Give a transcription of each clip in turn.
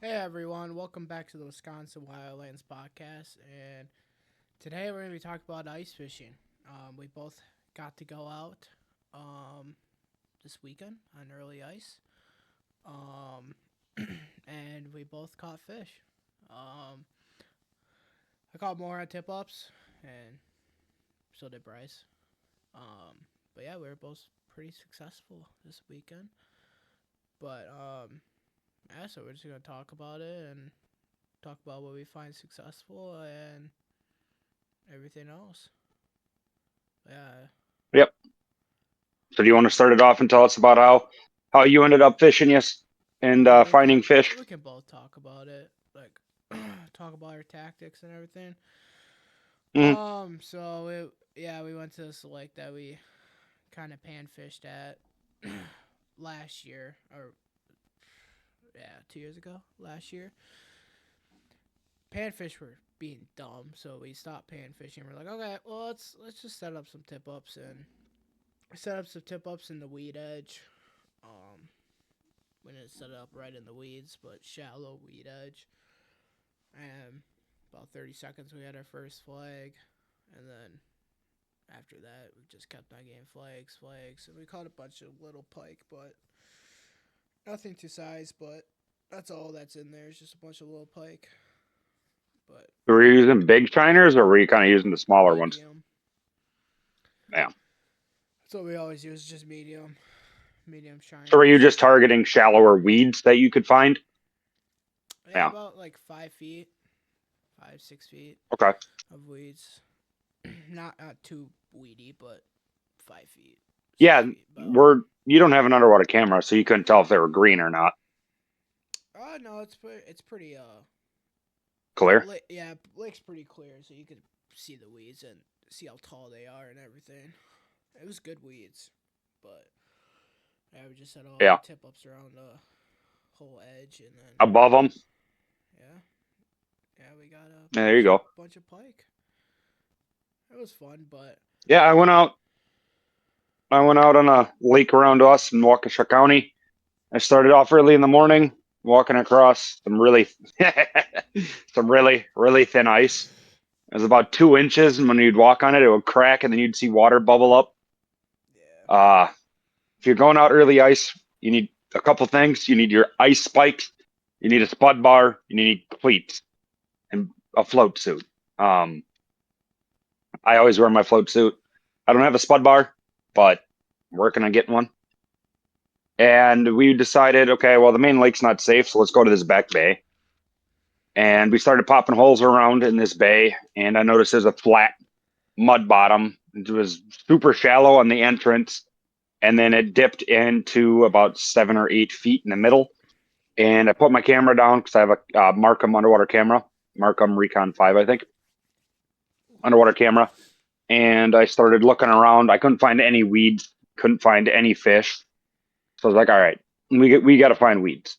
Hey everyone, welcome back to the Wisconsin Wildlands podcast. And today we're going to be talking about ice fishing. We both got to go out this weekend on early ice, um, and we both caught fish. Um, I caught more on tip ups, and so did Bryce. But yeah, we were both pretty successful this weekend. But so we're just going to talk about it and talk about what we find successful and everything else. Yeah. Yep. So do you want to start it off and tell us about how you ended up fishing, yes, and Yeah, we can finding fish? we can both talk about it. Like talk about our tactics and everything. Mm, So we went to this lake that we kind of pan fished at last year, or yeah, 2 years ago. Last year, panfish were being dumb, so we stopped pan fishing. We're like, okay, well let's just set up some tip ups and set up some tip ups in the weed edge. Um, we didn't set it up right in the weeds, but shallow weed edge. And about 30 seconds, we had our first flag, and then after that, we just kept on getting flags, and we caught a bunch of little pike, but nothing to size. But that's all that's in there is just a bunch of little pike, but were you using big shiners or were you kind of using the smaller ones? medium. Yeah. That's what we always use, just medium So were you shiners. just targeting shallower weeds that you could find? Yeah, Yeah. about like 5 feet, 5 6 feet Okay. of weeds. Not too weedy, but 5 feet, six Yeah, feet about. we're you don't have an underwater camera, so you couldn't tell if they were green or not. Oh no, it's pretty Clear? yeah, lake's pretty clear, so you could see the weeds and see how tall they are and everything. It was good weeds, but yeah, we just had all our Yeah. tip ups around the whole edge, and then Above them. yeah, yeah, we got a Yeah, there you go. bunch of pike. It was fun, but Yeah, I went out. I went out on a lake around us in Waukesha County. I started off early in the morning, walking across some really thin ice. It was about 2 inches, and when you'd walk on it, it would crack, and then you'd see water bubble up. yeah, Uh, if you're going out early ice, you need a couple things. You need your ice spikes, you need a spud bar, you need cleats, and a float suit. Um, I always wear my float suit. I don't have a spud bar, but I'm working on getting one. And we decided, okay, well, the main lake's not safe, so let's go to this back bay. And we started popping holes around in this bay, and I noticed there's a flat mud bottom. It was super shallow on the entrance, and then it dipped into about 7 or 8 feet in the middle. And I put my camera down because I have a Markham underwater camera, Markham Recon 5, I think, underwater camera. And I started looking around. I couldn't find any weeds, couldn't find any fish. So I was like, all right, we got to find weeds.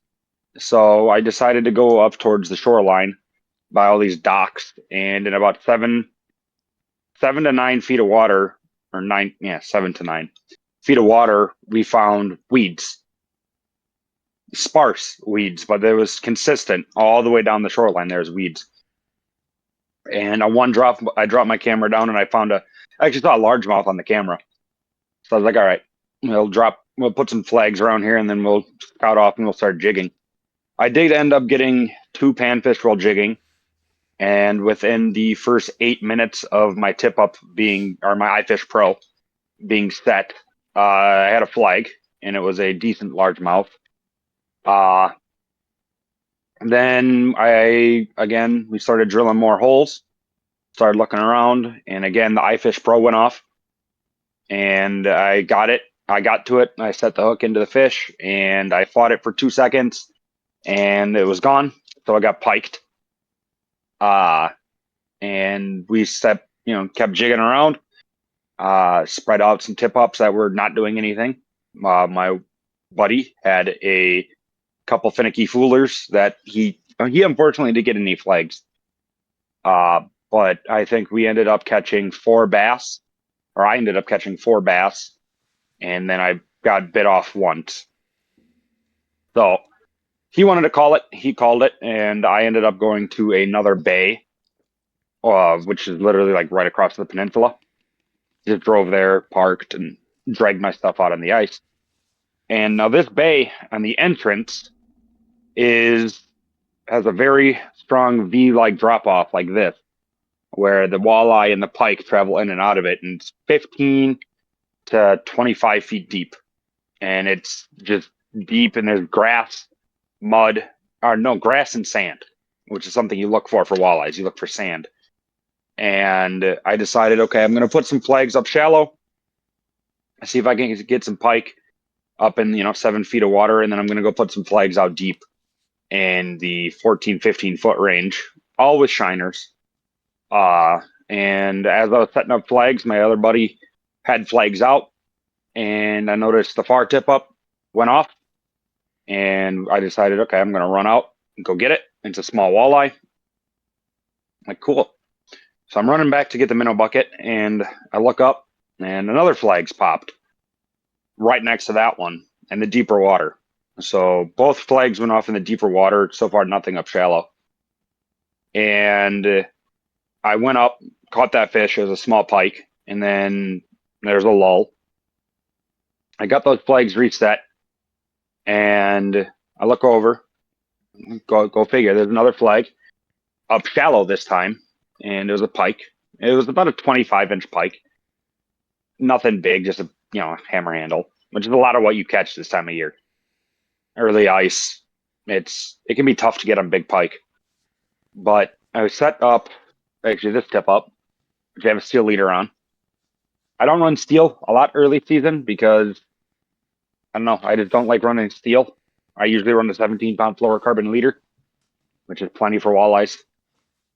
So I decided to go up towards the shoreline by all these docks, and in about 7 to 9 feet of water, or nine, yeah, 7 to 9 feet of water, we found weeds, sparse weeds, but it was consistent all the way down the shoreline. There's weeds, and on one drop, I dropped my camera down, and I actually saw a largemouth on the camera. So I was like, all right, we'll put some flags around here, and then we'll scout off, and we'll start jigging. I did end up getting two panfish while jigging. And within the first 8 minutes of my tip up being, or my iFish Pro being set, I had a flag, and it was a decent largemouth. Uh, then we started drilling more holes, started looking around, and again, the iFish Pro went off, and I got it. I got to it, I set the hook into the fish, and I fought it for 2 seconds, and it was gone. So I got piked. Uh, and we kept jigging around, spread out some tip ups that were not doing anything. My buddy had a couple finicky foolers that he unfortunately didn't get any flags. But I think we ended up catching four bass, or I ended up catching four bass, and then I got bit off once. So he wanted to call it. He called it, and I ended up going to another bay, which is literally like right across the peninsula. Just drove there, parked, and dragged my stuff out on the ice. And now this bay on the entrance is has a very strong V-like drop off like this, where the walleye and the pike travel in and out of it, and it's 15 to 25 feet deep, and it's just deep, and there's grass, mud, or no, grass and sand, which is something you look for walleyes. You look for sand. And I decided, okay, I'm going to put some flags up shallow, see if I can get some pike up in 7 feet of water, and then I'm going to go put some flags out deep in the 14, 15 foot range, all with shiners. And as I was setting up flags, my other buddy had flags out, and I noticed the far tip up went off, and I decided, okay, I'm going to run out and go get it. It's a small walleye. I'm like, cool. So I'm running back to get the minnow bucket, and I look up, and another flag's popped right next to that one in the deeper water. So both flags went off in the deeper water. So far, nothing up shallow. And I went up, caught that fish as a small pike, and then there's a lull. I got those flags reset, and I look over. Go figure. There's another flag up shallow this time, and it was a pike. It was about a 25-inch pike. Nothing big, just a hammer handle, which is a lot of what you catch this time of year. Early ice, it can be tough to get on big pike. But I was set up, actually this tip up, which I have a steel leader on. I don't run steel a lot early season because I don't know, I just don't like running steel. I usually run the 17-pound fluorocarbon leader, which is plenty for walleyes.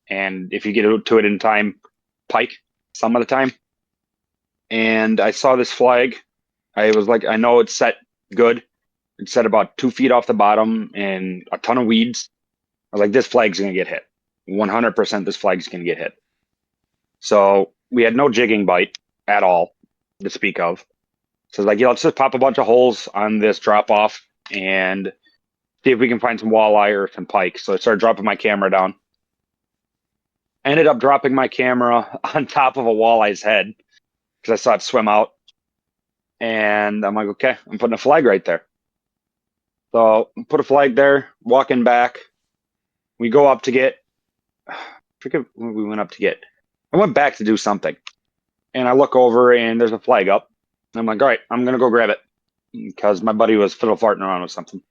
And if you get to it in time, pike some of the time. And I saw this flag. I was like, I know it's set good. It's set about 2 feet off the bottom and a ton of weeds. I was like, this flag's going to get hit. 100% this flag's going to get hit. So we had no jigging bite at all to speak of. So like, let's just pop a bunch of holes on this drop off and see if we can find some walleye or some pike. So I started dropping my camera down. I ended up dropping my camera on top of a walleye's head because I saw it swim out. And I'm like, okay, I'm putting a flag right there. So put a flag there, walking back. We go up to get, I forget what we went up to get. I went back to do something. And I look over and there's a flag up. And I'm like, all right, I'm going to go grab it. Because my buddy was fiddle farting around with something.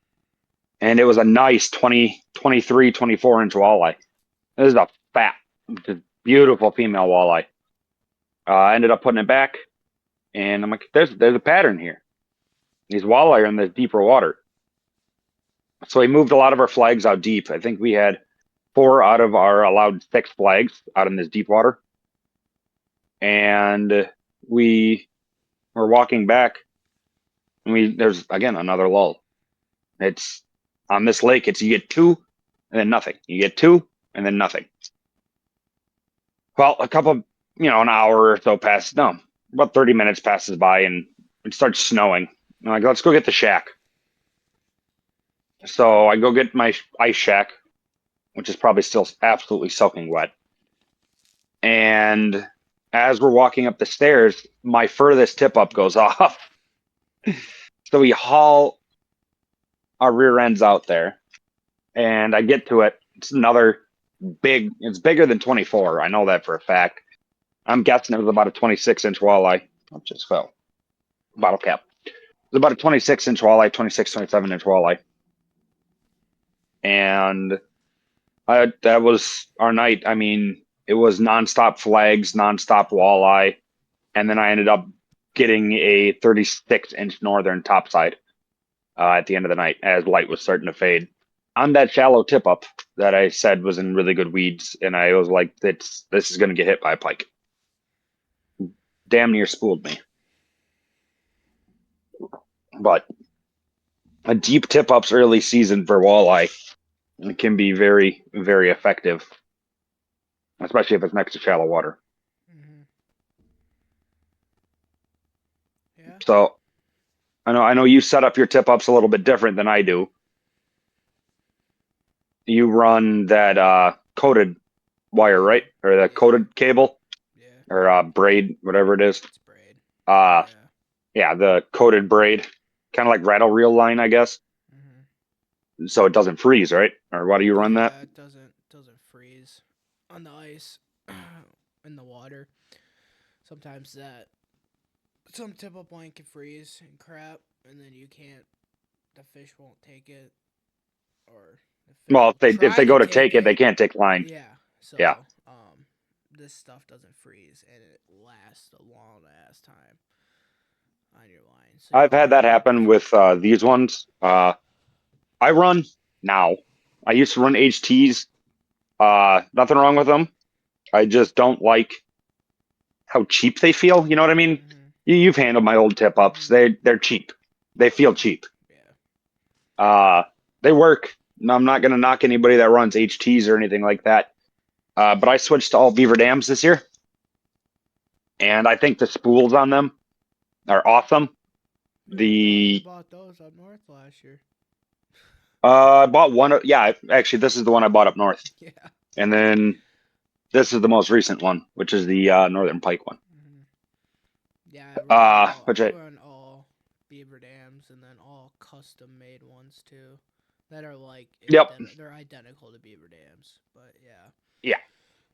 And it was a nice 23, 24-inch walleye. This is a fat, beautiful female walleye. I ended up putting it back. And I'm like, there's a pattern here. These walleye are in this deeper water. So we moved a lot of our flags out deep. I think we had 4 out of our allowed 6 flags out in this deep water. And we were walking back, and there's again another lull. It's on this lake. It's you get 2 and then nothing. You get 2 and then nothing. Well, a couple, an hour or so passes. No, about 30 minutes passes by, and it starts snowing. I'm like, let's go get the shack. So I go get my ice shack, which is probably still absolutely soaking wet. And as we're walking up the stairs, my furthest tip up goes off. So we haul our rear ends out there, and I get to it. It's another it's bigger than 24. I know that for a fact. I'm guessing it was about a 26-inch walleye. I just fell. Bottle cap. It was about a 26-inch walleye, 26, 27-inch walleye. And that was our night. I mean, it was nonstop flags, nonstop walleye. And then I ended up getting a 36-inch northern topside at the end of the night as light was starting to fade. On that shallow tip up that I said was in really good weeds, and I was like, this is going to get hit by a pike. Damn near spooled me. But a deep tip up's early season for walleye can be very, very effective, especially if it's next to shallow water. Mm-hmm. Yeah. So I know you set up your tip ups a little bit different than I do. you run that coated wire, right? Or the coated cable Yeah, or braid, whatever it is. it's braid. Uh, Yeah. yeah, the coated braid, kind of like rattle reel line, I guess. Hmm. So it doesn't freeze, right? Or why do you run that? Yeah, it doesn't freeze on the ice in the water. Sometimes that some tip up line can freeze and crap, and then you can't. The fish won't take it, or the fish Well, will if try they to go to take take it, they it. can't take line. Yeah. Yeah, So this stuff doesn't freeze, and it lasts a long ass time on your line. So you I've had gotta that be happen careful. with these ones. I run now. I used to run HTs. Nothing wrong with them. I just don't like how cheap they feel. You know what I mean? Mhm. You've handled my old tip ups. Mhm. They're cheap. They feel Yeah. cheap. Yeah. Uh, they work. No, I'm not gonna knock anybody that runs HTs or anything like that. But I switched to all beaver dams this year, and I think the spools on them are awesome. You The bought those up north last year. I bought one. Yeah, actually, this is the one I bought up north, Yeah. and then this is the most recent one, which is the Northern Pike one. Hmm. Yeah, I run all. Which I I run all beaver dams, and then all custom made ones too, that are like yep, they're identical to beaver dams. But yeah, yeah,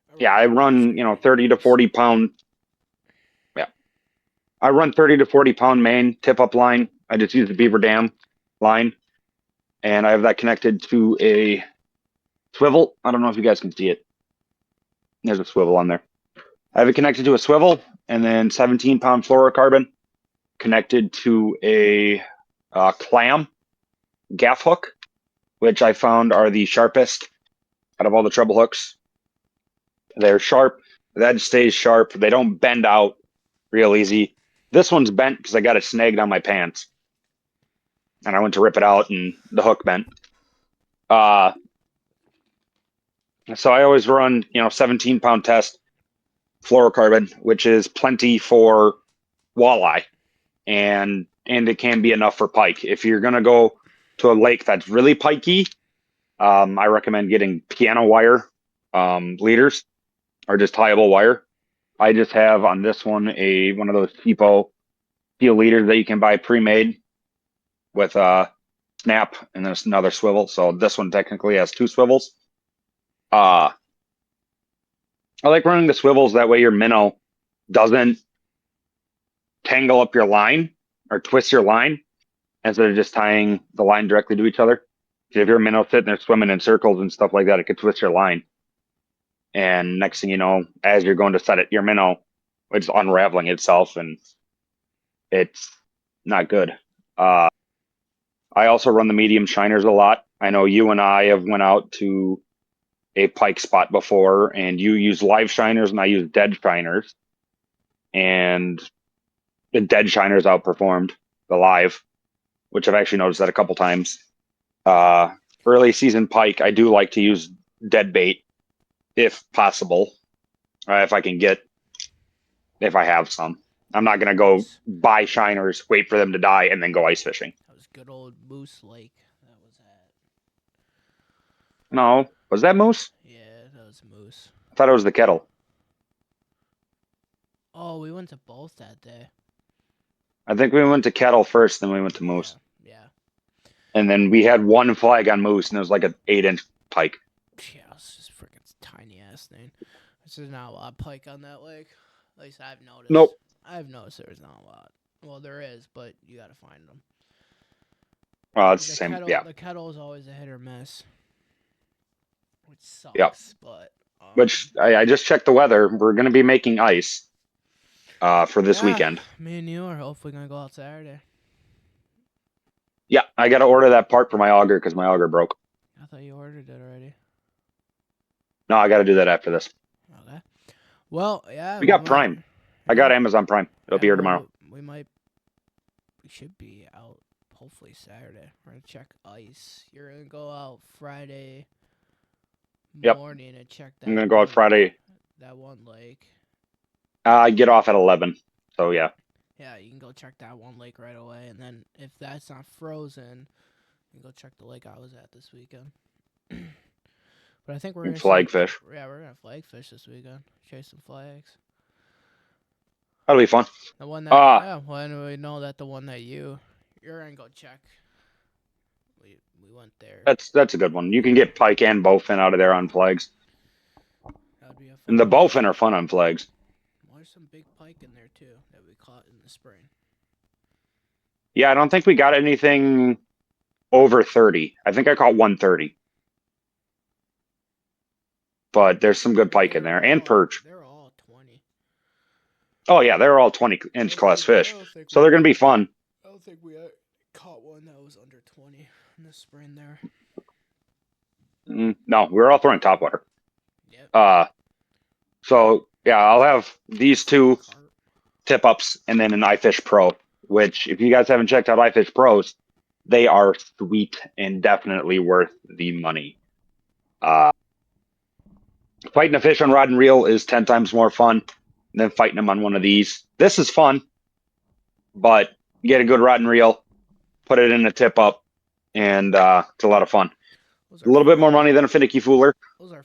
I yeah. run I all those run good beaver 30 to dams. 40 pound. Yeah, I run 30 to 40 pound main tip up line. I just use the beaver dam line, and I have that connected to a swivel. I don't know if you guys can see it. There's a swivel on there. I have it connected to a swivel, and then 17-pound fluorocarbon connected to a clam gaff hook, which I found are the sharpest out of all the treble hooks. They're sharp. That stays sharp. They don't bend out real easy. This one's bent because I got it snagged on my pants, and I went to rip it out, and the hook bent. Uh, so I always run, 17-pound test fluorocarbon, which is plenty for walleye, and it can be enough for pike. If you're gonna go to a lake that's really pikey, I recommend getting piano wire leaders or just tieable wire. I just have on this one a one of those cheapo steel leaders that you can buy pre-made with a snap and there's another swivel. So this one technically has two swivels. Uh, I like running the swivels that way your minnow doesn't tangle up your line or twist your line instead of just tying the line directly to each other. If your minnow sitting there swimming in circles and stuff like that, it could twist your line. And next thing you know, as you're going to set it, your minnow it's unraveling itself and it's not good. Uh, I also run the medium shiners a lot. I know you and I have went out to a pike spot before, and you use live shiners and I use dead shiners, and the dead shiners outperformed the live, which I've actually noticed that a couple times. Uh, Early season pike, I do like to use dead bait if possible, if I can get if I have some. I'm not Yeah, gonna go buy shiners, wait for them to die, and then go ice fishing. that was good old Moose Lake. That was at. No, was that moose? Yeah, that was Moose. I thought it was the kettle. Oh, we went to both that day. I think we went to kettle first, then we went to Yeah, moose, yeah, and then we had one flag on moose, and it was like an 8-inch pike. yeah. It's just freaking tiny ass thing. This is not a lot of pike on that lake. At least I've noticed. Nope. I've noticed there's not a lot. Well, there is, but you gotta find them. It's the same. Yeah. The kettle is always a hit or miss, which Yep. sucks. But Which I just checked the weather. We're gonna be making ice for this yeah, weekend. me and you are hopefully gonna go out Saturday. Yeah, I got to order that part for my auger because my auger broke. I thought you ordered it already. No, I got to do that after this. Okay. Well, yeah, We we got might. Prime. I Yeah, got Amazon Prime. It'll yeah. be here tomorrow. Well, we might. We should be out hopefully Saturday. We're gonna check ice. You're gonna go out Friday Yep. morning and check I'm that gonna go out one Friday. that one lake. I get off at 11. So yeah. Yeah, you can go check that one lake right away, and then if that's not frozen, you can go check the lake I was at this weekend. But I think we're And gonna flag start. fish. Yeah, we're gonna flag fish this weekend. Chase some flags. That'll be fun. The one that when we know that the one that you're gonna go check. We went there. That's a good one. You can get pike and bowfin out of there on flags. That'd be a fun And the one. bowfin are fun on flags. Well, there's some big pike in there too that we caught in the spring. Yeah, I don't think we got anything over 30. I think I caught 130. But there's some good pike in there and perch. They're all 20. Oh yeah, they're all 20-inch class fish. So they're gonna be fun. I don't think we caught one that was under 20 in the spring there. No, we were all throwing topwater. Yep. So yeah, I'll have these two tip ups and then an iFish Pro, which if you guys haven't checked out iFish Pros, they are sweet and definitely worth the money. Fighting a fish on rod and reel is 10 times more fun than fighting them on one of these. This is fun, but you get a good rod and reel, put it in a tip up, and it's a lot of fun. A little bit more money than a finicky fooler,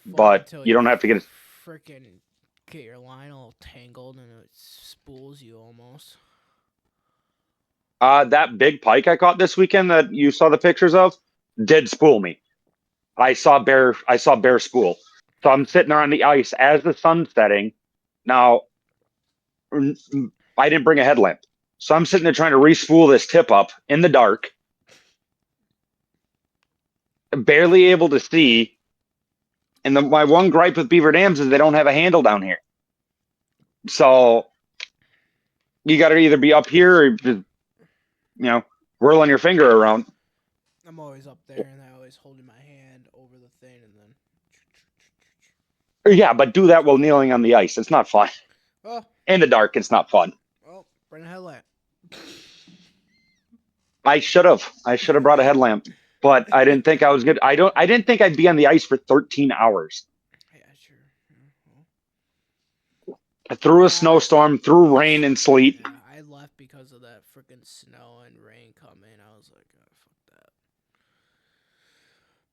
but you don't have to get freaking get your line all tangled and it spools you almost. That big pike I caught this weekend that you saw the pictures of did spool me. I saw bear spool. So I'm sitting there on the ice as the sun's setting. Now, I didn't bring a headlamp. So I'm sitting there trying to re-spool this tip up in the dark. Barely able to see. And my one gripe with Beaver Dams is they don't have a handle down here. So you got to either be up here or just, whirling your finger around. I'm always up there and I always holding my hand over the thing and then. Yeah, but do that while kneeling on the ice. It's not fun. Oh. In the dark, it's not fun. Oh, bring a headlamp. I should have brought a headlamp, but I didn't think I was good. I didn't think I'd be on the ice for 13 hours. Yeah, sure. Through a snowstorm, through rain and sleet. Yeah, I left because of that freaking snow and rain coming. I was like, oh, fuck that.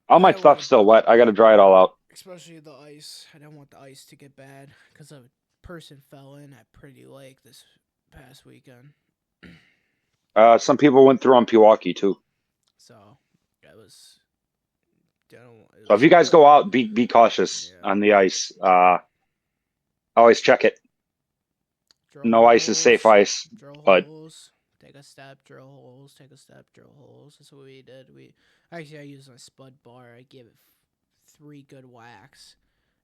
All my stuff's still wet. I got to dry it all out. Especially the ice. I don't want the ice to get bad because a person fell in at Pretty Lake this past weekend. Some people went through on Pewaukee too. So it was. So if you guys go out, be cautious on the ice. Always check it. No ice is safe ice. Drill holes. Take a step, drill holes. Take a step, drill holes. That's what we did. I used a spud bar. I gave it 3 good whacks,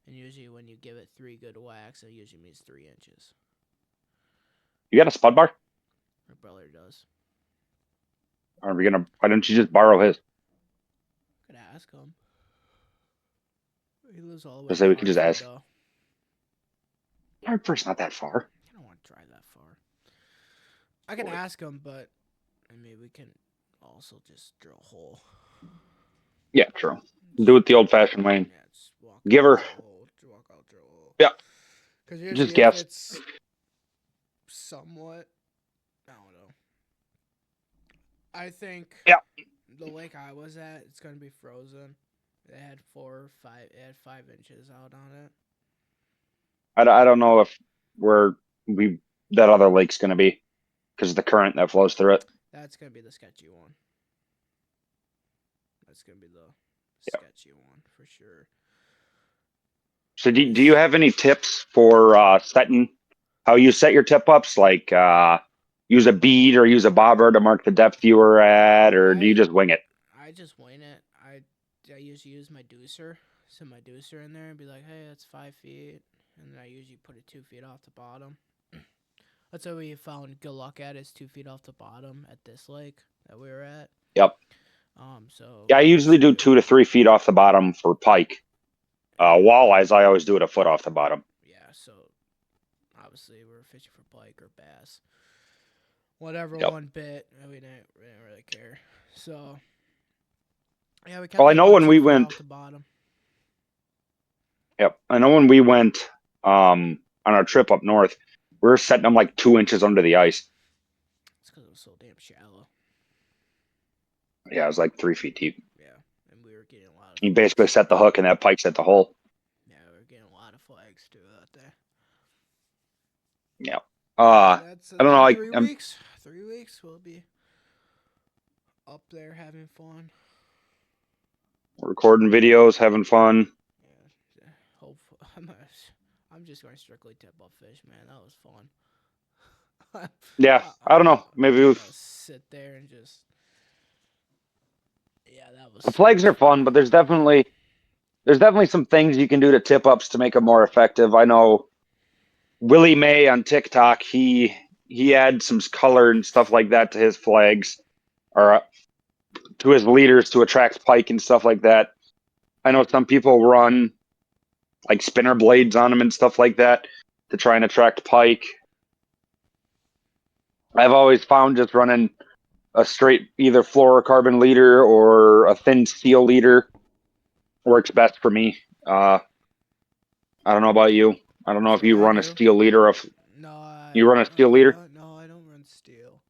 and usually when you give it 3 good whacks, it usually means 3 inches. You got a spud bar? My brother does. Are we gonna? Why don't you just borrow his? Could ask him. He lives all the way. I say we could just ask. Though. Hartford's not that far. I don't want to drive that far. I can ask him, but I mean we can also just drill a hole. Yeah, true. Do it the old-fashioned way. Yeah, give her. Walk out, drill a hole. Yeah. Because just guess. It's somewhat. I don't know. I think. Yeah. The lake I was at, it's gonna be frozen. It had 5 inches out on it. I don't know if that other lake's gonna be because of the current that flows through it. That's gonna be the sketchy one. That's gonna be the sketchy one for sure. So do you have any tips for setting how you set your tip ups? Like use a bead or use a bobber to mark the depth you were at, or do you just wing it? I just wing it. I usually use my deucer. Set my deucer in there and be like, hey, that's 5 feet. And then I usually put it 2 feet off the bottom. That's what we found good luck at, is 2 feet off the bottom at this lake that we were at. Yep. So yeah, I usually do 2 to 3 feet off the bottom for pike. Walleyes, I always do it a foot off the bottom. Yeah, so obviously we're fishing for pike or bass. Whatever one bit, we didn't really care. So yeah, we kept. Well, I know when we went. Off the bottom. Yep, I know when we went on our trip up north, we were setting them like 2 inches under the ice. It's because it was so damn shallow. Yeah, it was like 3 feet deep. Yeah, and we were getting a lot You basically set the hook and that pike's at the hole. Yeah, we're getting a lot of flags too out there. Yeah. That's I don't know. in Like 3 weeks. 3 weeks we'll be up there having fun. recording videos, having fun. Yeah, hopefully I'm just going strictly tip up fish, man. That was fun. Yeah. I don't know. Maybe sit there and just that was the so flags much are fun, but there's definitely some things you can do to tip ups to make them more effective. I know Willie May on TikTok. He adds some color and stuff like that to his flags, or to his leaders to attract pike and stuff like that. I know some people run like spinner blades on them and stuff like that to try and attract pike. I've always found just running a straight either fluorocarbon leader or a thin steel leader works best for me. I don't know about you. I don't know if For me, you I run a do. steel leader or if No, you run a steel leader. No, I don't run steel.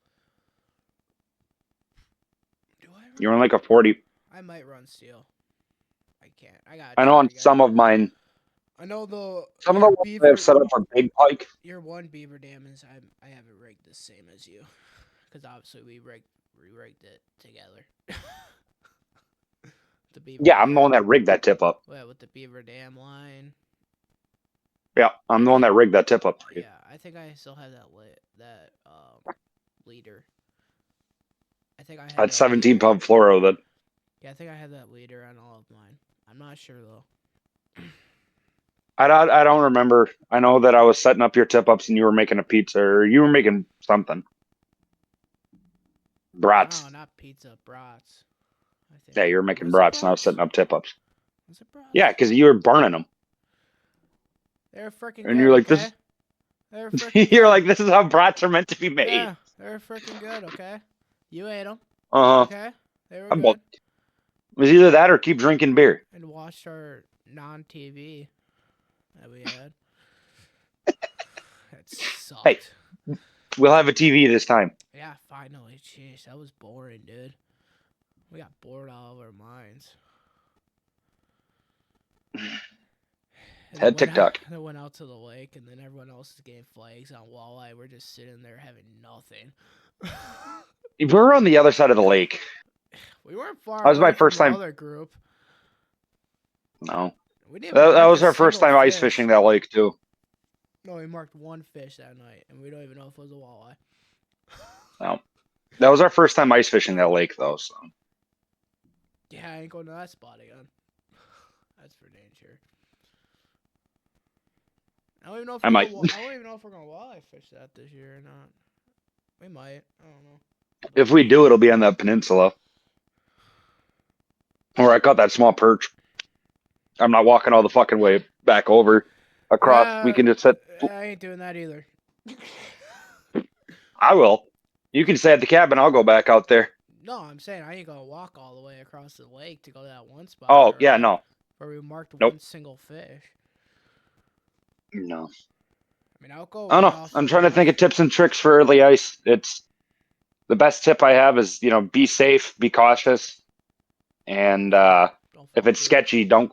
Do I run? You run like a 40. I might run steel. I can't. I gotta I know try on again. some of mine, I know some of your the ones I beaver. have set up for big pike. Your one beaver dam is I have it rigged the same as you, because obviously we rigged it together. The beaver. Yeah, dam. I'm the one that rigged that tip up. Yeah, with the beaver dam line. Yeah, I'm the one that rigged that tip up for you. Yeah, I think I still have that leader. I think I had That's that 17 leader. pound fluoro. That Yeah, I think I had that leader on all of mine. I'm not sure though. I don't remember. I know that I was setting up your tip ups and you were making a pizza or you were making something. Brats. No, not pizza, brats. I think. Yeah, you were making Was it brats and I was brats? setting up tip ups. Was it brats? Yeah, because you were burning them. They're freaking And good. you're like, Okay? They're freaking you're good. like, this is how brats are meant to be made. Yeah, they're freaking good. Okay, you ate them. Uh huh. Okay, they were good. It was either that or keep drinking beer. And watched our non-TV that we had. That sucked. Hey, we'll have a TV this time. Yeah, finally. Jeez, that was boring, dude. We got bored out of our minds. Had TikTok. Then went out to the lake, and then everyone else is getting flags on walleye. We're just sitting there having nothing. We were on the other side of the lake. We weren't far. That was my first time. Other group. No. We didn't. That was our first time ice fishing that lake too. No, we marked one fish that night, and we don't even know if it was a walleye. No. That was our first time ice fishing that lake though. So. Yeah, I ain't going to that spot again. That's for dang sure. I don't even know if I might. I don't even know if we're gonna walleye fish that this year or not. We might. I don't know. If we do, it'll be on that peninsula. Where I caught that small perch. I'm not walking all the fucking way back over across. Yeah, We can just sit. I ain't doing that either. I will. You can stay at the cabin. I'll go back out there. No, I'm saying I ain't gonna walk all the way across the lake to go to that one spot. Oh, yeah, no. Where we marked Nope. one single fish. No. I mean, I'll go. I don't know. I'm trying to think of tips and tricks for early ice. It's the best tip I have is, be safe, be cautious. And if it's sketchy, don't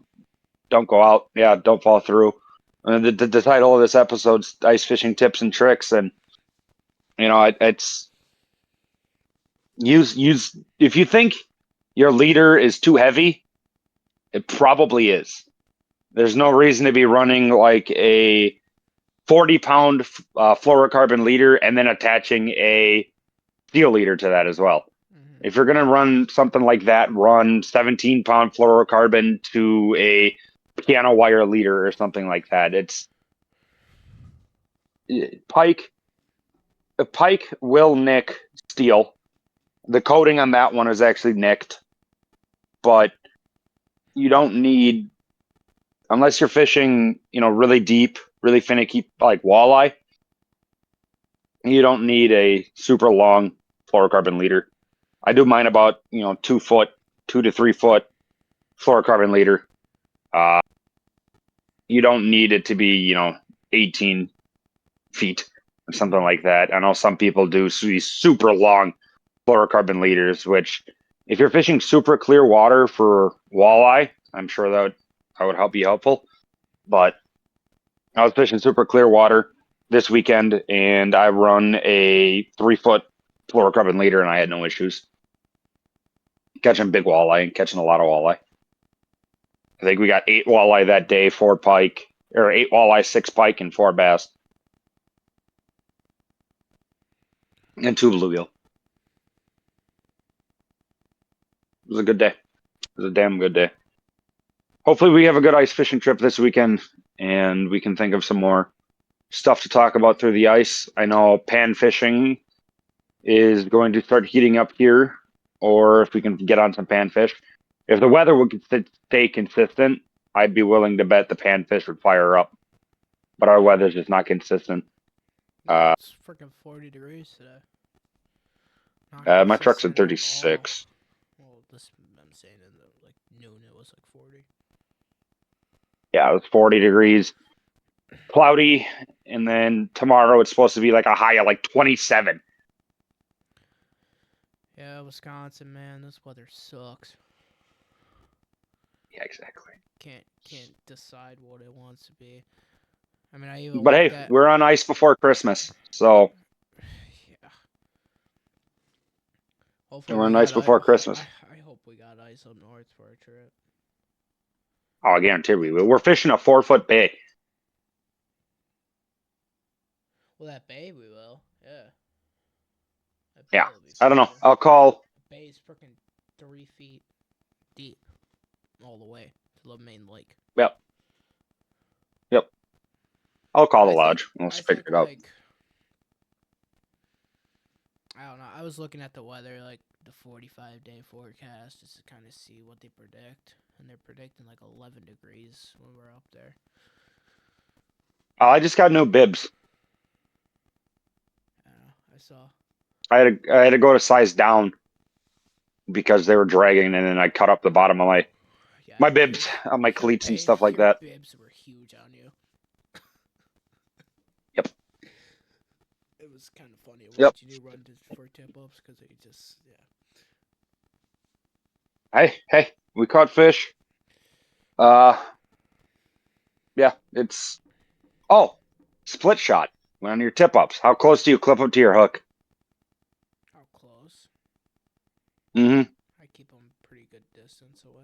go out. Yeah, don't fall through. The title of this episode's ice fishing tips and tricks, and it's use if you think your leader is too heavy, it probably is. There's no reason to be running like a 40-pound fluorocarbon leader and then attaching a steel leader to that as well. If you're going to run something like that, run 17-pound fluorocarbon to a piano wire leader or something like that. It's pike. A pike will nick steel. The coating on that one is actually nicked, but you don't need, unless you're fishing, really deep, really finicky, like walleye, you don't need a super long fluorocarbon leader. I do mine about 2 foot, 2 to 3 foot fluorocarbon leader. You don't need it to be 18 feet or something like that. I know some people do these super long fluorocarbon leaders, which if you're fishing super clear water for walleye, I'm sure that would help be helpful. But I was fishing super clear water this weekend, and I run a 3 foot fluorocarbon leader, and I had no issues catching big walleye, catching a lot of walleye. I think we got 8 walleye that day, 4 pike, or 8 walleye, 6 pike, and 4 bass, and 2 bluegill. It was a good day. It was a damn good day. Hopefully, we have a good ice fishing trip this weekend, and we can think of some more stuff to talk about through the ice. I know pan fishing is going to start heating up here, or if we can get on some panfish. If the weather would stay consistent, I'd be willing to bet the panfish would fire up. But our weather's just not consistent. It's freaking 40 degrees today. Not My truck's consistent at at all. 36. Well, I'm saying in the like noon it was like 40. Yeah, it was 40 degrees, cloudy, and then tomorrow it's supposed to be like a high of like 27. Yeah, Wisconsin, man, this weather sucks. Yeah, exactly. Can't decide what it wants to be. I mean, I even But looked hey, at, we're on ice before Christmas, so yeah. Hopefully we're on we ice got before Christmas. I hope we got ice up north for our trip. Oh, I guarantee we will. We're fishing a 4 foot bay. Well, that bay we will, yeah. That bay Yeah, will be I don't know. fire. I'll call. The bay's freaking 3 feet deep all the way to the main lake. Yep. I'll call the I lodge. think- We'll I figure think, it out. like, I don't know. I was looking at the weather, like the 45-day forecast, just to kind of see what they predict, and they're predicting like 11 degrees when we're up there. I just got no bibs. I saw. I had to go to size down because they were dragging, and then I cut up the bottom of my bibs on my cleats and stuff like your that. Bibs were huge on you. Yep. It was kind of funny Yep. watching you run for tip ups because they just Hey, we caught fish. Yeah, it's split shot. When on your tip ups, how close do you clip up to your hook? How close? Mm-hmm. I keep them pretty good distance away.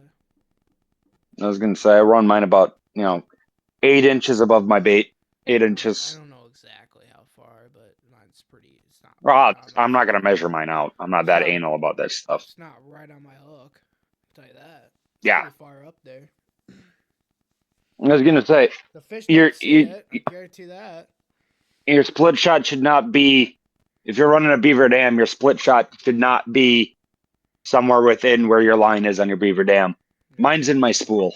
I was gonna say I run mine about 8 inches above my bait. 8 I inches. don't know exactly how far, but mine's pretty. It's not. Well, right on my I'm not gonna freaking measure hook. mine out. I'm not that It's not- anal about that stuff. It's not right on my hook. I'll tell you that. It's Yeah. pretty far up there. I was gonna say The fish You're- don't see you- it. I guarantee that. your split shot should not be. If you're running a beaver dam, your split shot should not be somewhere within where your line is on your beaver dam. Mine's in my spool,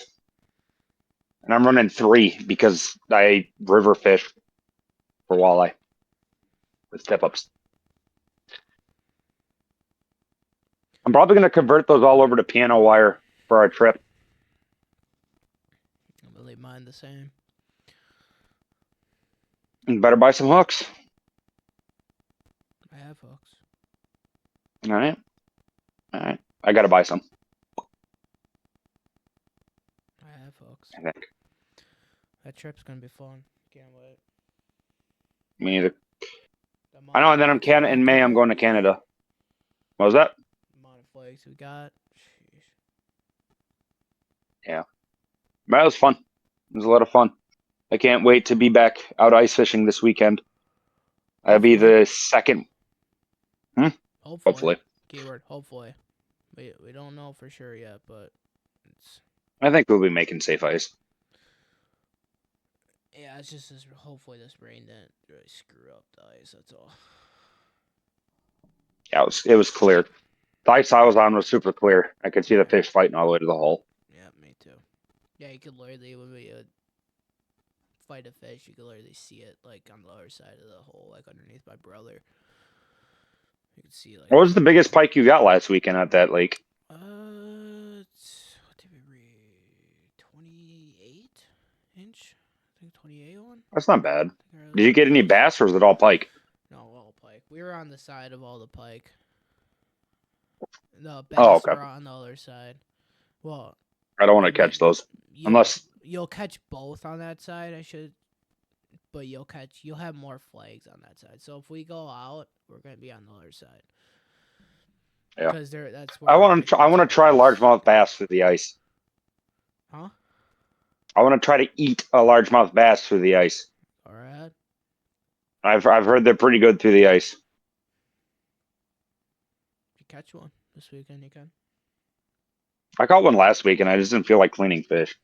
and I'm running 3 because I river fish for walleye with tip ups. I'm probably gonna convert those all over to piano wire for our trip. I'm gonna leave mine the same. And better buy some hooks. I have hooks. All right. I gotta buy some. I have hooks. I think. That trip's gonna be fun. Can't wait. Me neither. The I know. And then amount of in May, I'm going to Canada. What was that? amount of flakes we got. Sheesh. That was fun. It was a lot of fun. I can't wait to be back out ice fishing this weekend. That'll be Hopefully. the second. Hopefully. Keyword hopefully. We don't know for sure yet, but it's I think we'll be making safe ice. yeah, it's just hopefully this rain didn't really screw up the ice, that's all. Yeah, it was clear. The ice I was on was super clear. I could see the fish fighting all the way to the hole. Yeah, me too. Yeah, you could literally when we fight a fish, you could literally see it like on the other side of the hole, like underneath my brother. You could see like What was the biggest pike you got last weekend at that lake? what did we read? 28 inch? I think 28 one. That's not bad. I think Did you get any bass or was it all pike? No, all pike. We were on the side of all the pike. The bass Oh, okay. were on the other side. Well, I don't want I to catch mean, those unless. you'll catch both on that side. But you'll have more flags on that side. So if we go out, we're gonna be on the other side Yeah, because that's I where the want to. I want to picnics try area is. largemouth bass through the ice. Huh? I want to try to eat a largemouth bass through the ice. All right. I've heard they're pretty good through the ice. If you catch one this weekend, you can. I caught one last week and I just didn't feel like cleaning fish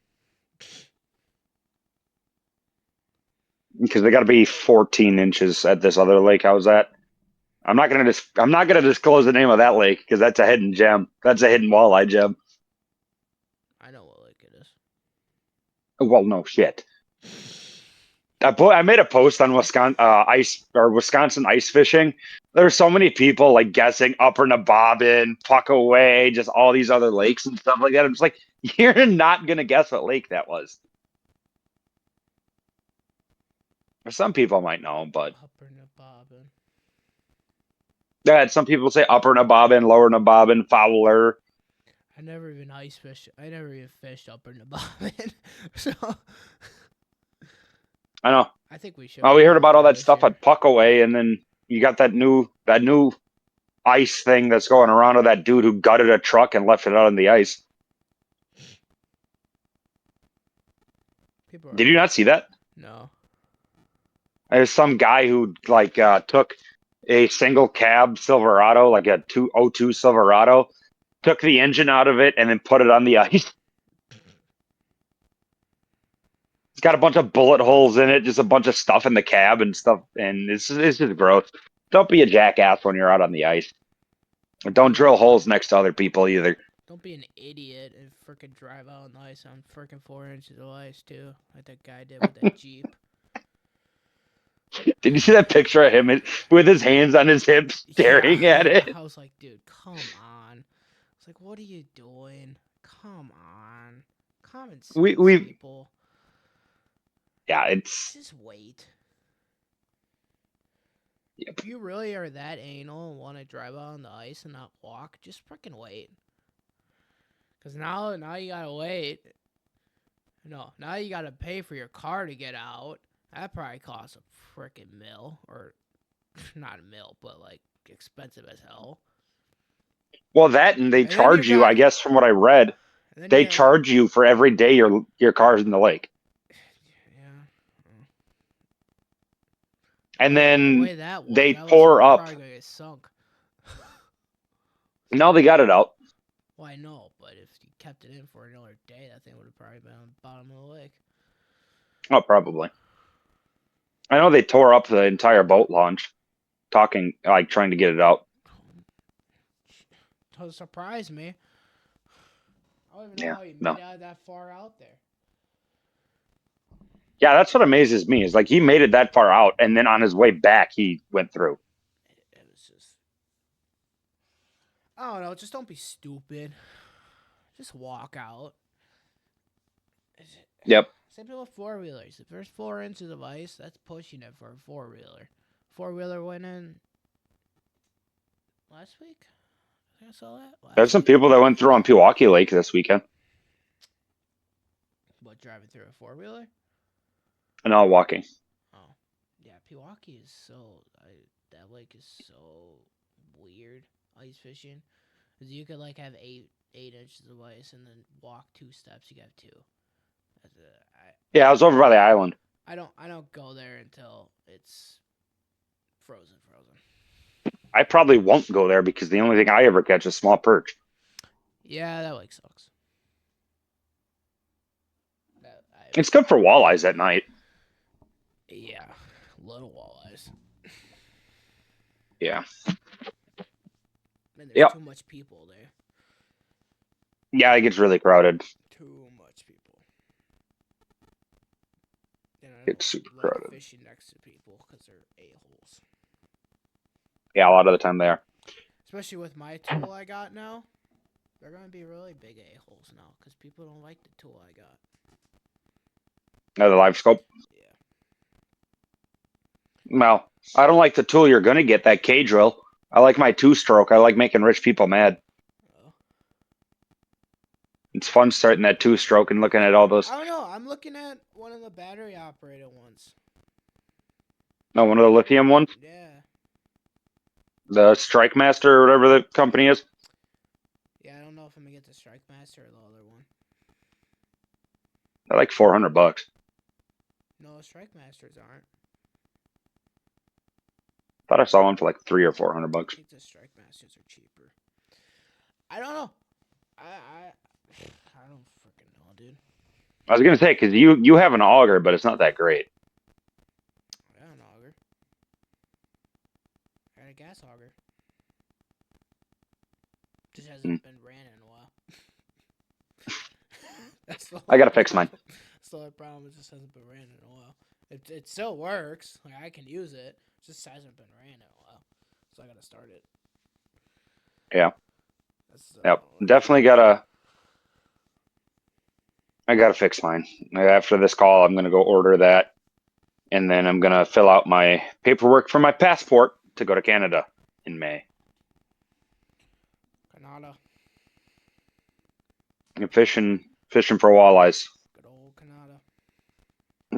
because they got to be 14 inches at this other lake I was at. I'm not gonna disclose the name of that lake because that's a hidden gem. That's a hidden walleye gem. I know what lake it is. Well, no shit. I made a post on Wisconsin ice fishing. There's so many people like guessing Upper Nabobbin, Puckaway, just all these other lakes and stuff like that. I'm just like, you're not gonna guess what lake that was. Some people might know, but Upper Nabobbin. yeah, some people say Upper Nabobbin, Lower Nabobbin, Fowler. I never even ice fished. I never even fished Upper Nabobbin. So I know. I think we should. Oh, we heard about all that this stuff year. at Puckaway, and then you got that new ice thing that's going around with that dude who gutted a truck and left it out on the ice. People are Did you not see that? no. There's some guy who like took a single cab Silverado, like a 202 Silverado, took the engine out of it and then put it on the ice. It's got a bunch of bullet holes in it, just a bunch of stuff in the cab and stuff, and it's just gross. Don't be a jackass when you're out on the ice. Don't drill holes next to other people either. Don't be an idiot and freaking drive out on the ice on freaking 4 inches of ice too, like that guy did with that Jeep. Did you see that picture of him with his hands on his hips staring at it? I was like, dude, come on. It's like, what are you doing? Come on. Common sense, We people. Yeah, it's Just wait. Yep. If you really are that anal and want to drive out on the ice and not walk, just freaking wait. Because now you gotta wait. No, now you gotta pay for your car to get out. That probably costs a freaking mil. Or, not a mil, but like expensive as hell. Well, that and they And then charge you, I guess, from what I read, And then they charge you for every day your car's in the lake. Yeah. And The then way that was, they that pour was up. probably gonna get sunk. No, they got it out. Well, I know, but if you kept it in for another day, that thing would have probably been on the bottom of the lake. Oh, probably. I know they tore up the entire boat launch, trying to get it out. Doesn't surprise me. I don't even know Yeah, how he no. made out that far out there. Yeah, that's what amazes me is like he made it that far out, and then on his way back, he went through. It was just, I don't know. Just don't be stupid. Just walk out. Yep. Same thing with 4-wheelers. If there's 4 inches of ice, that's pushing it for a 4-wheeler. 4-wheeler went in last week. I think I saw that. There's some people that went through on Pewaukee Lake this weekend. What, driving through a 4-wheeler? And all walking. Oh, yeah. Pewaukee is that lake is so weird. Ice fishing, because you could like have 8 inches of ice and then walk 2 steps. You got 2. Yeah, I was over by the island. I don't go there until it's frozen. I probably won't go there because the only thing I ever catch is small perch. Yeah, that lake sucks. It's good for walleyes at night. Yeah, little walleyes. Yeah. And there's too much people there. Yeah, it gets really crowded. Too much people. And I It's super crowded. Fishing next to people because they're a-holes. Yeah, a lot of the time they are. Especially with my tool I got now. They're going to be really big a-holes now because people don't like the tool I got. The live scope? Yeah. Well, I don't like the tool you're going to get, that K-drill. I like my 2-stroke. I like making rich people mad. It's fun starting that 2-stroke and looking at all those. I don't know. I'm looking at one of the battery operated ones. No, one of the lithium ones, Yeah. the Strike Master or whatever the company is. Yeah, I don't know if I'm gonna get the Strike Master or the other one. They're like $400. No, Strike Masters aren't. Thought I saw one for like $300 or $400. I think the Strike Masters are cheaper. I don't know. I don't freaking know, dude. I was gonna say because you have an auger, but it's not that great. I got an auger. I got a gas auger. Just hasn't been ran in a while. That's the I gotta fix mine. That's the only problem. It just hasn't been ran in a while. It still works. Like I can use it. It just hasn't been ran in a while. So I gotta start it. Yeah. That's Yep. Definitely gotta. I gotta fix mine. After this call, I'm gonna go order that, and then I'm gonna fill out my paperwork for my passport to go to Canada in May. Canada. And fishing for walleyes. Good old Canada.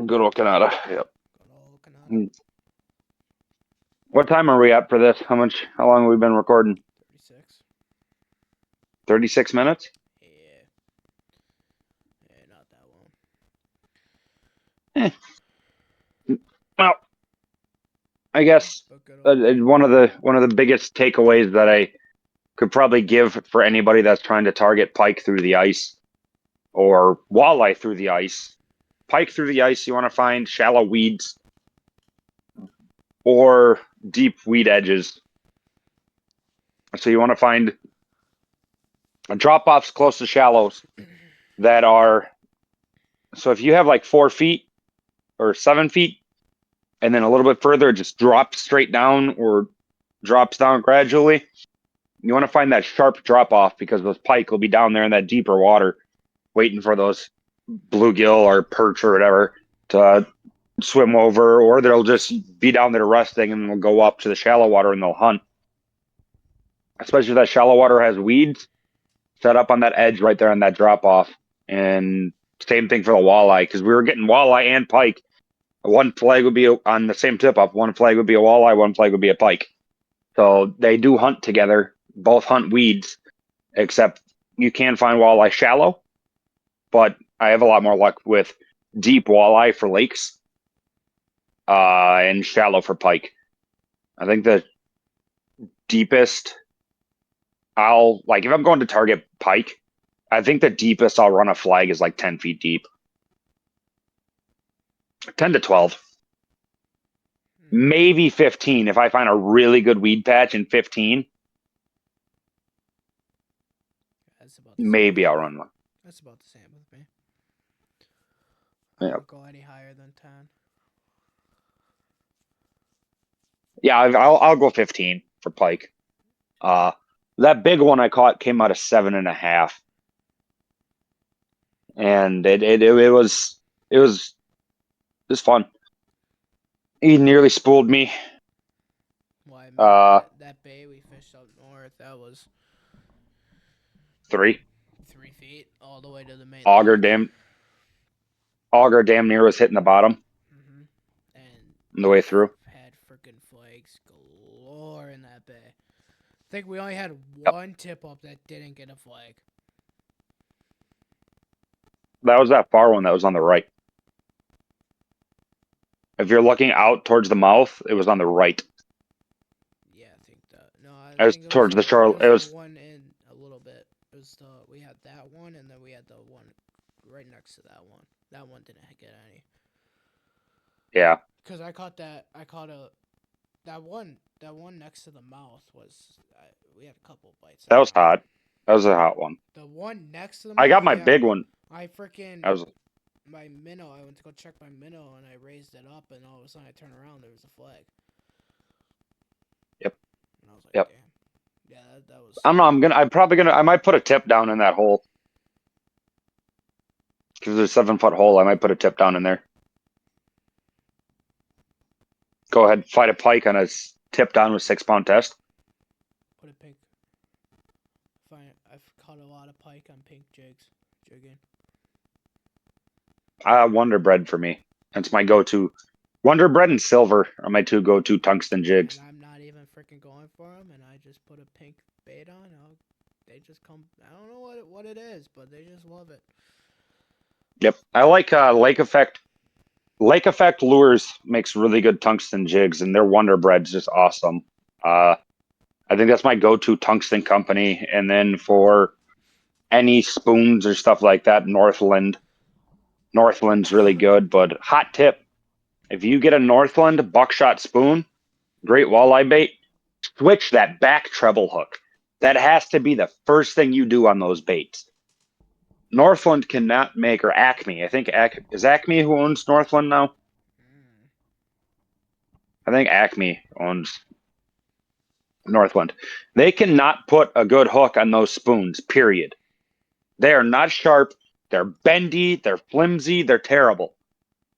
Good old Canada. Yep. Good old Canada. What time are we at for this? How long have we been recording? 36. 36 minutes? Yeah. Yeah, not that long. Well, I guess one of the biggest takeaways that I could probably give for anybody that's trying to target pike through the ice or walleye through the ice. Pike through the ice, you want to find shallow weeds or deep weed edges. So you want to find drop-offs close to shallows that are, so if you have like 4 feet or 7 feet, and then a little bit further, it just drops straight down or drops down gradually. You want to find that sharp drop-off because those pike will be down there in that deeper water waiting for those bluegill or perch or whatever to swim over, or they'll just be down there resting and they'll go up to the shallow water and they'll hunt. Especially if that shallow water has weeds, set up on that edge right there on that drop off. And same thing for the walleye, because we were getting walleye and pike. One flag would be on the same tip up. One flag would be a walleye, one flag would be a pike. So they do hunt together. Both hunt weeds, except you can find walleye shallow, but I have a lot more luck with deep walleye for lakes and shallow for pike. I think the deepest if I'm going to target pike, I think the deepest I'll run a flag is like 10 feet deep. 10 to 12. Maybe 15 if I find a really good weed patch in 15. Maybe I'll run one. That's about the same with me. I don't go any higher than 10. Yeah, I'll go 15 for pike. That big one I caught came out of 7.5, and it was fun. He nearly spooled me. Why? That bay we fished up north, that was 3 feet all the way to the main. Auger damn near was hitting the bottom. And the way through. Had freaking flags galore in that bay. I think we only had one tip up that didn't get a flag. That was that far one that was on the right. If you're looking out towards the mouth, it was on the right. Yeah, I think that. No, it was towards the shore. It was one in a little bit. It was we had that one, and then we had the one right next to that one. That one didn't get any. Yeah. Because I caught that. That one next to the mouth was. We had a couple bites. That was hot. That was a hot one. The one next to the mouth. I got my big one. I freaking. My minnow. I went to go check my minnow and I raised it up, and all of a sudden I turned around, there was a flag. Yep. And I was like, damn. Yeah, that was. I don't know. I might put a tip down in that hole. Because there's a 7-foot hole, I might put a tip down in there. Go ahead, fight a pike on a tip down with 6-pound test. Put a pink. Fine. I've caught a lot of pike on pink jigs. jigging? Wonder Bread for me. That's my go-to. Wonder Bread and Silver are my two go-to tungsten jigs. And I'm not even freaking going for them, and I just put a pink bait on. They just come. I don't know what it is, but they just love it. Yep, I like Lake Effect. Lake Effect Lures makes really good tungsten jigs, and their Wonder Bread's just awesome. I think that's my go-to tungsten company. And then for any spoons or stuff like that, Northland. Northland's really good, but hot tip: if you get a Northland buckshot spoon, great walleye bait, switch that back treble hook. That has to be the first thing you do on those baits. Northland cannot make, or Acme. I think is Acme who owns Northland now. Mm. I think Acme owns Northland. They cannot put a good hook on those spoons, period. They are not sharp. They're bendy. They're flimsy. They're terrible.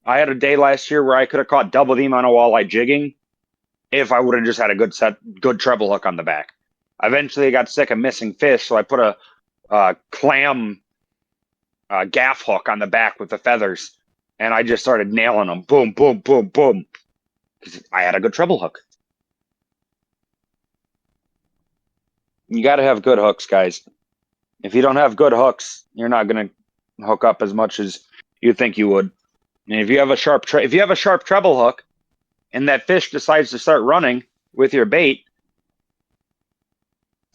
I had a day last year where I could have caught double the amount of walleye jigging if I would have just had a good treble hook on the back. Eventually, I got sick of missing fish, so I put a clam gaff hook on the back with the feathers, and I just started nailing them. Boom, boom, boom, boom. I had a good treble hook. You got to have good hooks, guys. If you don't have good hooks, you're not going to hook up as much as you think you would. And if you have a sharp treble hook, and that fish decides to start running with your bait,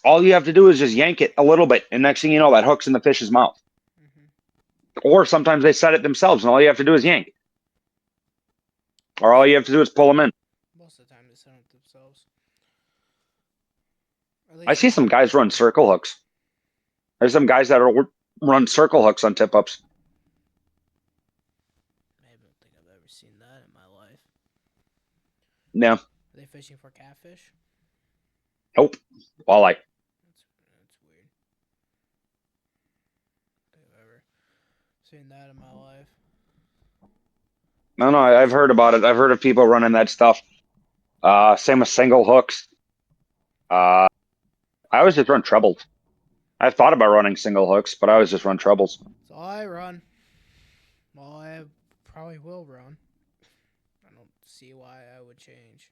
all you have to do is just yank it a little bit, and next thing you know, that hook's in the fish's mouth. Mm-hmm. Or sometimes they set it themselves, and all you have to do is yank. Or all you have to do is pull them in. Most of the time, they set it themselves. I see some guys run circle hooks. There's some guys that run circle hooks on tip-ups. I don't think I've ever seen that in my life. No. Are they fishing for catfish? Nope. Walleye. That's weird. I don't think I've ever seen that in my life. No, I've heard about it. I've heard of people running that stuff. Same with single hooks. I always just run trebles. I've thought about running single hooks, but I always just run trebles. That's all I run. Well, I probably will run. I don't see why I would change.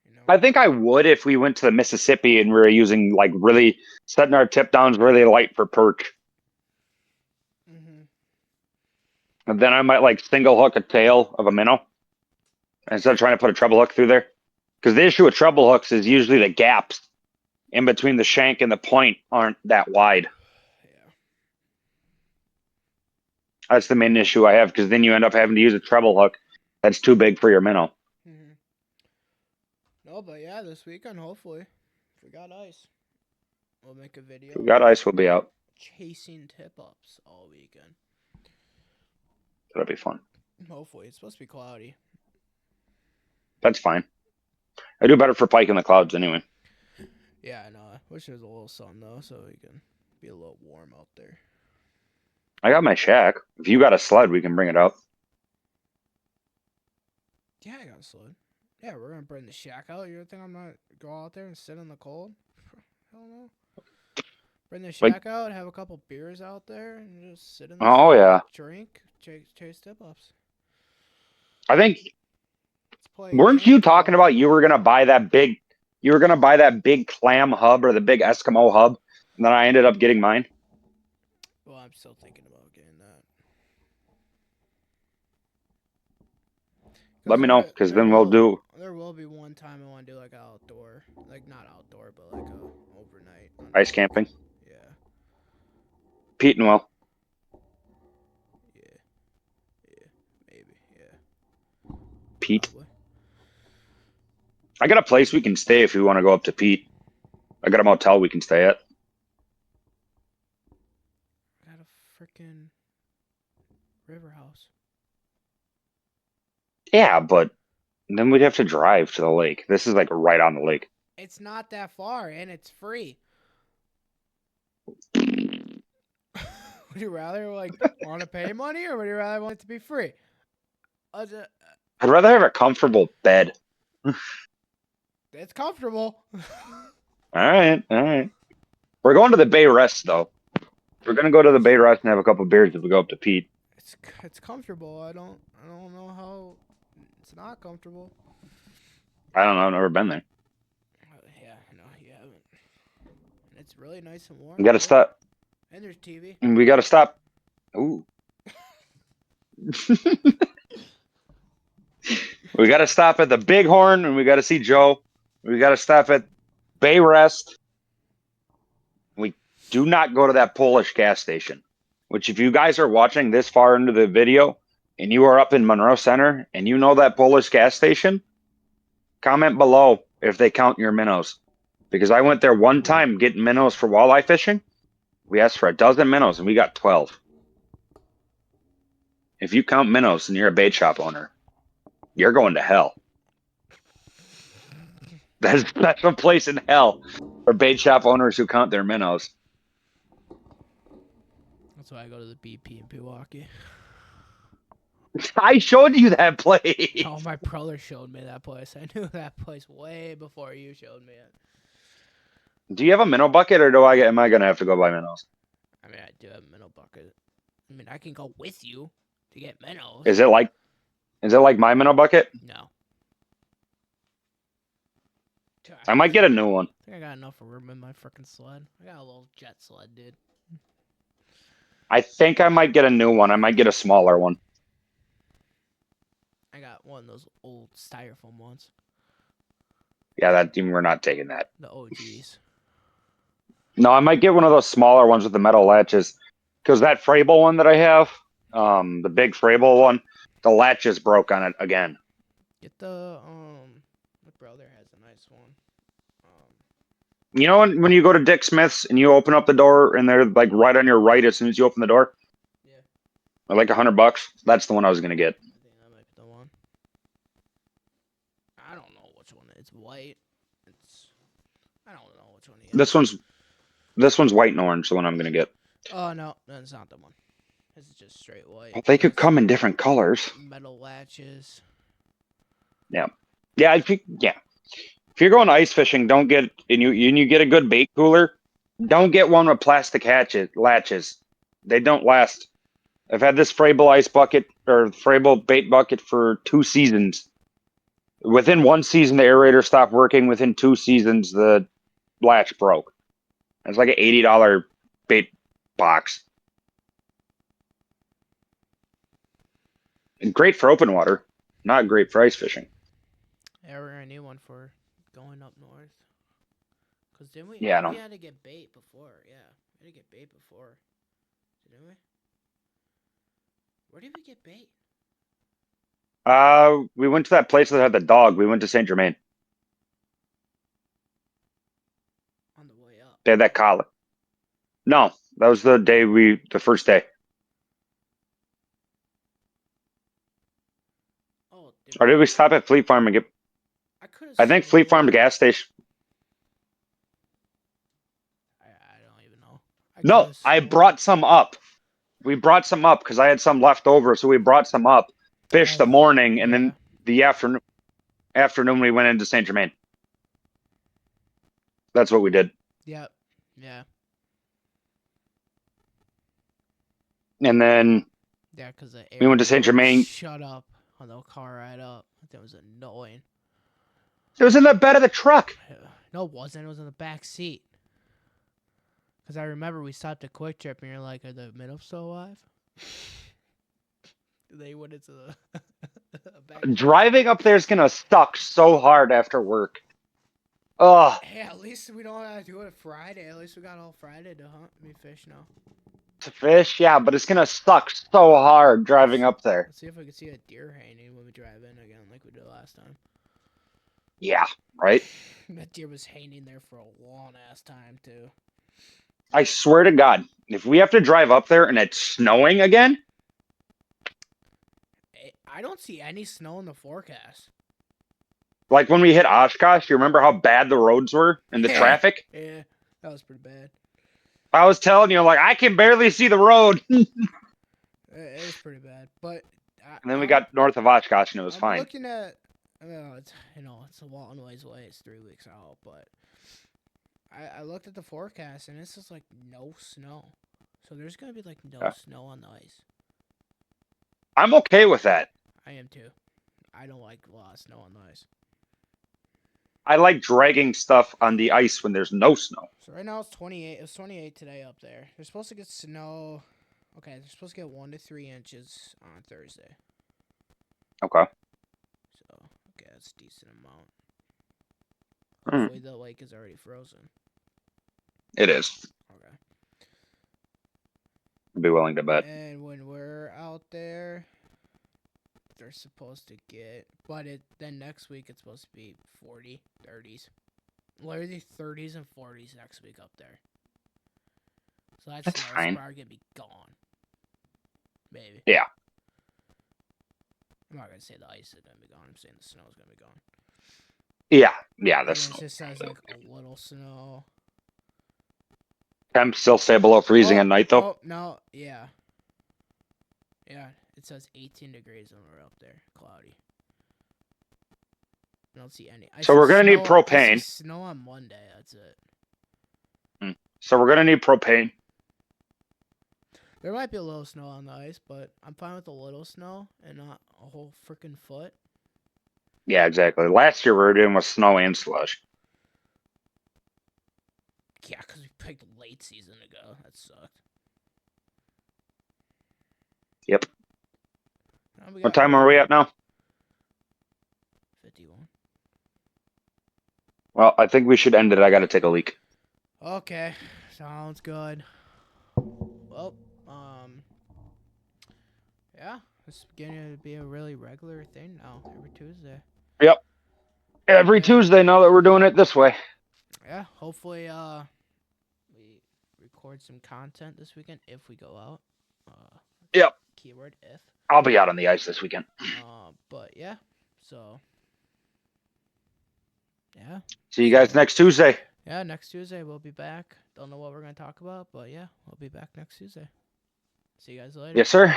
You know? I think I would if we went to the Mississippi and we were using really setting our tip downs really light for perch. Mm-hmm. And then I might single hook a tail of a minnow instead of trying to put a treble hook through there. Because the issue with treble hooks is usually the gaps in between the shank and the point aren't that wide. Yeah. That's the main issue I have, because then you end up having to use a treble hook that's too big for your minnow. Mm-hmm. No, but yeah, this weekend, hopefully, if we got ice, we'll make a video. If we got ice, we'll be out. Chasing tip-ups all weekend. That'll be fun. Hopefully. It's supposed to be cloudy. That's fine. I do better for pike in the clouds anyway. Yeah, I know. I wish there was a little sun, though, so we can be a little warm out there. I got my shack. If you got a sled, we can bring it out. Yeah, I got a sled. Yeah, we're going to bring the shack out. You think I'm not go out there and sit in the cold? Hell no. Bring the shack out, have a couple beers out there, and just sit in the sun, yeah. Drink, chase tip-ups. I think, weren't you talking about you were going to buy that big clam hub or the big Eskimo hub, and then I ended up getting mine? Well, I'm still thinking about getting that. Let me know, because then we'll do. There will be one time I want to do an outdoor, not outdoor, but a overnight. Ice camping? Yeah. Pete and Will. Yeah, maybe, yeah. Pete? Probably. I got a place we can stay if we want to go up to Pete. I got a motel we can stay at. I got a freaking river house. Yeah, but then we'd have to drive to the lake. This is right on the lake. It's not that far, and it's free. Would you rather want to pay money, or would you rather want it to be free? I'd rather have a comfortable bed. It's comfortable. All right. We're going to the Bay Rest, though. We're gonna go to the Bay Rest and have a couple beers if we go up to Pete. It's comfortable. I don't know how it's not comfortable. I don't know. I've never been there. Yeah, no, you haven't. And it's really nice and warm. We gotta too. stop. And there's TV. We gotta stop. Ooh. We gotta stop at the Bighorn and we gotta see Joe. We gotta stop at Bay Rest. We do not go to that Polish gas station. Which, if you guys are watching this far into the video and you are up in Monroe Center and you know that Polish gas station, comment below if they count your minnows. Because I went there one time getting minnows for walleye fishing. We asked for a dozen minnows and we got 12. If you count minnows and you're a bait shop owner, you're going to hell. That's a place in hell for bait shop owners who count their minnows. That's why I go to the BP in Pewaukee. I showed you that place. Oh, my brother showed me that place. I knew that place way before you showed me it. Do you have a minnow bucket, or am I gonna have to go buy minnows? I mean, I do have a minnow bucket. I mean, I can go with you to get minnows. Is it like my minnow bucket? No. I might get a new one. I think I got enough room in my freaking sled. I got a little jet sled, dude. I think I might get a new one. I might get a smaller one. I got one of those old styrofoam ones. Yeah, we're not taking that. The OGs. No, I might get one of those smaller ones with the metal latches, because that Frable one that I have, the big Frable one, the latches broke on it again. Get the my brother has a nice one. You know when you go to Dick Smith's and you open up the door and they're like right on your right as soon as you open the door? Yeah. Like $100. That's the one I was gonna get. I think that might be the one. I don't know which one. It's white. I don't know which one he is. This one's white and orange, the one I'm gonna get. Oh no, that's not the one. This is just straight white. Well, they could come in different colors. Metal latches. Yeah. If you're going ice fishing, don't get and you get a good bait cooler. Don't get one with plastic latches. They don't last. I've had this Frable ice bucket or Frable bait bucket for 2 seasons. Within 1 season, the aerator stopped working. Within 2 seasons, the latch broke. It's like an $80 bait box. And great for open water, not great for ice fishing. Yeah, we're gonna need one for going up north. Cause didn't we? Yeah, I We don't. had to get bait before. Yeah, we had to get bait before. Didn't we? Where did we get bait? We went to that place that had the dog. We went to Saint Germain. On the way up. They had that collar. No, that was the first day. Oh, Or did we stop at Fleet Farm and get? I think Fleet Farm gas station. I don't even know. No, I brought some up. We brought some up because I had some left over, so we brought some up. Fished the morning, and then the afternoon we went into Saint Germain. That's what we did. Yep. Yeah. And then Yeah, because we went to Saint Germain. Shut up on the car ride up. That was annoying. It was in the bed of the truck. No, it wasn't. It was in the back seat. Because I remember we stopped at Quick Trip and you're like, are the minnows still alive? They went into the back. Driving up there is gonna suck so hard after work. Ugh. Hey, at least we don't have to do it Friday. At least we got all Friday to hunt. Fish now. To fish, yeah, but it's gonna suck so hard driving up there. Let's see if we can see a deer hanging when we drive in again, like we did last time. Yeah, right? That deer was hanging there for a long ass time too. I swear to God, if we have to drive up there and it's snowing again, I don't see any snow in the forecast. like when we hit Oshkosh, you remember how bad the roads were and the traffic? Yeah, that was pretty bad. I was telling you, like, I can barely see the road. It was pretty bad, but. And then we got north of Oshkosh and it was fine. Looking at, it's a long ways away. It's 3 weeks out, but I looked at the forecast and it's just like no snow. So there's gonna be like no Yeah. snow on the ice. I'm okay with that. I am too. I don't like a lot of snow on the ice. I like dragging stuff on the ice when there's no snow. So right now it's 28. It was 28 today up there. They're supposed to get snow. Okay, they're supposed to get 1 to 3 inches on Thursday. Okay. So okay, that's a decent amount. Hmm. Hopefully the lake is already frozen. It is. Okay. I'd be willing to bet. And when we're out there, they're supposed to get, but then next week it's supposed to be 40, 30s. Literally 30s and 40s next week up there. So that That's snow's fine. probably gonna be gone. Maybe. Yeah. I'm not gonna say the ice is gonna be gone. I'm saying the snow is gonna be gone. Yeah. Yeah. And That's it just says like a little snow. temps still stay below freezing at night though. Oh no, yeah. Yeah, it says 18 degrees when we're up there, cloudy. I don't see any. So we're gonna need propane. I see snow on Monday. That's it. So we're gonna need propane. There might be a little snow on the ice, but I'm fine with a little snow and not a whole freaking foot. Yeah, exactly. Last year we were dealing with snow and slush. Yeah, because we picked late season to go. That sucked. Yep. Now we What got time are we at now? 51. Well, I think we should end it. I gotta take a leak. Okay, sounds good. Well, yeah, it's beginning to be a really regular thing now, every Tuesday. Yep. Every Yeah. Tuesday now that we're doing it this way. Yeah, hopefully, we record some content this weekend if we go out. Yep. Keyword if. I'll be out on the ice this weekend. But yeah, so yeah. See you guys next Tuesday. Yeah, next Tuesday we'll be back. Don't know what we're gonna talk about, but yeah, we'll be back next Tuesday. See you guys later. Yes, sir.